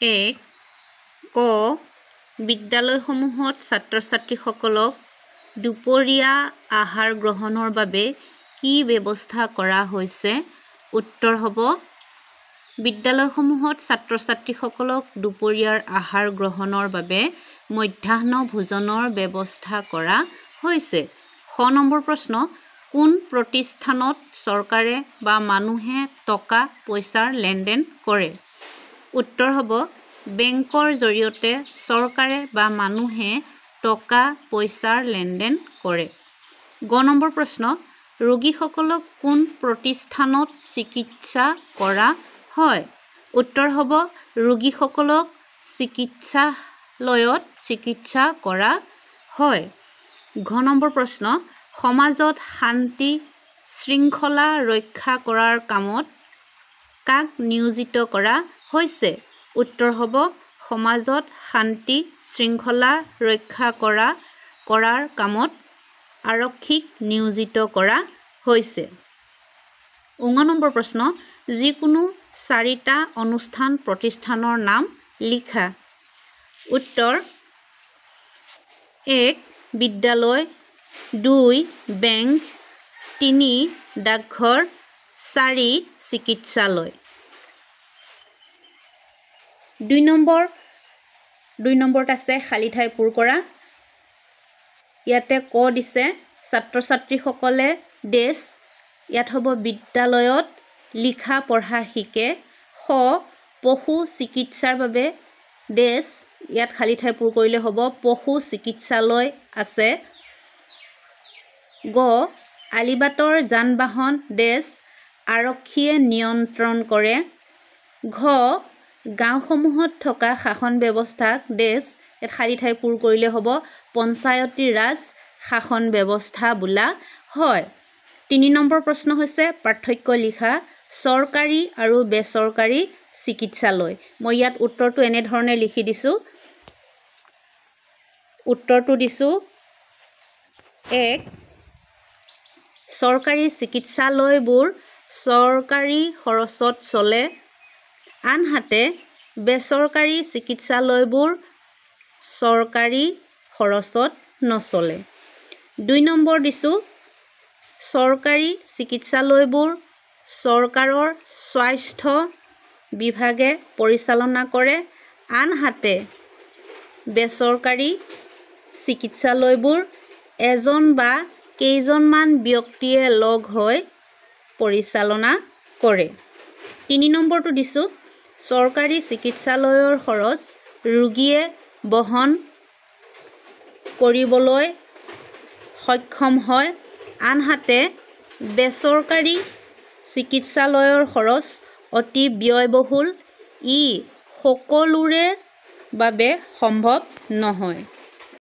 1 ক বিদ্যালয়সমূহত ছাত্ৰ ছাত্ৰীসকলক দুপৰীয়া আহাৰ গ্ৰহণৰ বাবে কি ব্যৱস্থা কৰা হৈছে উত্তৰ হ'ব বিদ্যালয়সমূহত ছাত্ৰ ছাত্ৰীসকলক দুপৰীয়াৰ আহাৰ গ্ৰহণৰ বাবে মধ্যাহ্ন ভোজনৰ ব্যৱস্থা কৰা হৈছে খ নম্বৰ প্ৰশ্ন কোন প্ৰতিষ্ঠানত চৰকাৰে বা মানুহে টকা পইচাৰ লেনদেন কৰে উত্তৰ হ'ব বেংকৰ জৰিয়তে চৰকাৰে বা মানুহে টকা পইচাৰ লেনদেন কৰে গ নম্বৰ প্ৰশ্ন ৰোগীসকলক কোন প্ৰতিষ্ঠানত চিকিৎসা কৰা হয় উত্তৰ হ'ব ৰোগীসকলক চিকিৎসালয়ত চিকিৎসা কৰা হয় ঘ নম্বৰ প্ৰশ্ন সমাজত শান্তি শৃংখলা ৰক্ষা কৰাৰ কামত কাক নিয়োজিত কৰা হৈছে উত্তৰ হ'ব সমাজত শান্তি শৃংখলা ৰক্ষা কৰাৰ কামত আৰক্ষীক নিয়োজিত কৰা হৈছে উঙ নম্বৰ প্ৰশ্ন যিকোনো 4টা অনুষ্ঠান প্ৰতিষ্ঠানৰ নাম লিখা উত্তৰ 1 বিদ্যালয় 2 বেংক 3 ডাকঘৰ 4 চিকিৎসালয় 2 নম্বৰত আছে খালী ঠাই পূৰ কৰা ইয়াতে ক দিছে ছাত্ৰ ছাত্ৰীসকলে ডেছ ইয়াত হ'ব বিদ্যালয়ত লিখা পঢ়া শিকে খ পশু চিকিৎসাৰ বাবে ডেছ ইয়াত খালী ঠাই পূৰ কৰিলে হ'ব পশু চিকিৎসালয় আছে গ আলিবাটৰ যান বাহন ডেছ আৰক্ষীয়ে নিয়ন্ত্ৰণ কৰে ঘ গাঁওসমূহত থকা শাসন ব্যৱস্থাক ডেছ ইয়াত খালী ঠাই পূৰ কৰিলে হ'ব পঞ্চায়তী ৰাজ শাসন ব্যৱস্থা বোলা হয় 3 নম্বৰ প্ৰশ্ন হৈছে পাৰ্থক্য লিখা চৰকাৰী আৰু বেচৰকাৰী চিকিৎসালয় মই ইয়াত উত্তৰটো এনেধৰণে লিখি দিছোঁ উত্তৰটো দিছোঁ 1 চৰকাৰী চিকিৎসালয়বোৰ চৰকাৰী খৰচত চলে আনহাতে বেচৰকাৰী চিকিৎসালয়বোৰ চৰকাৰী খৰচত নচলে 2 নম্বৰ দিছোঁ চৰকাৰী চিকিৎসালয়বোৰ চৰকাৰৰ স্বাস্থ্য বিভাগে পৰিচালনা কৰে আনহাতে বেচৰকাৰী চিকিৎসালয়বোৰ এজন বা কেইজনমান ব্যক্তিয়ে লগ হৈ পৰিচালনা কৰে 3 নম্বৰটো দিছোঁ চৰকাৰী চিকিৎসালয়ৰ খৰচ ৰোগীয়ে বহন কৰিবলৈ সক্ষম হয় আনহাতে বেচৰকাৰী চিকিৎসালয়ৰ খৰচ অতি ব্যয়বহুল ই সকলোৰে বাবে সম্ভৱ নহয়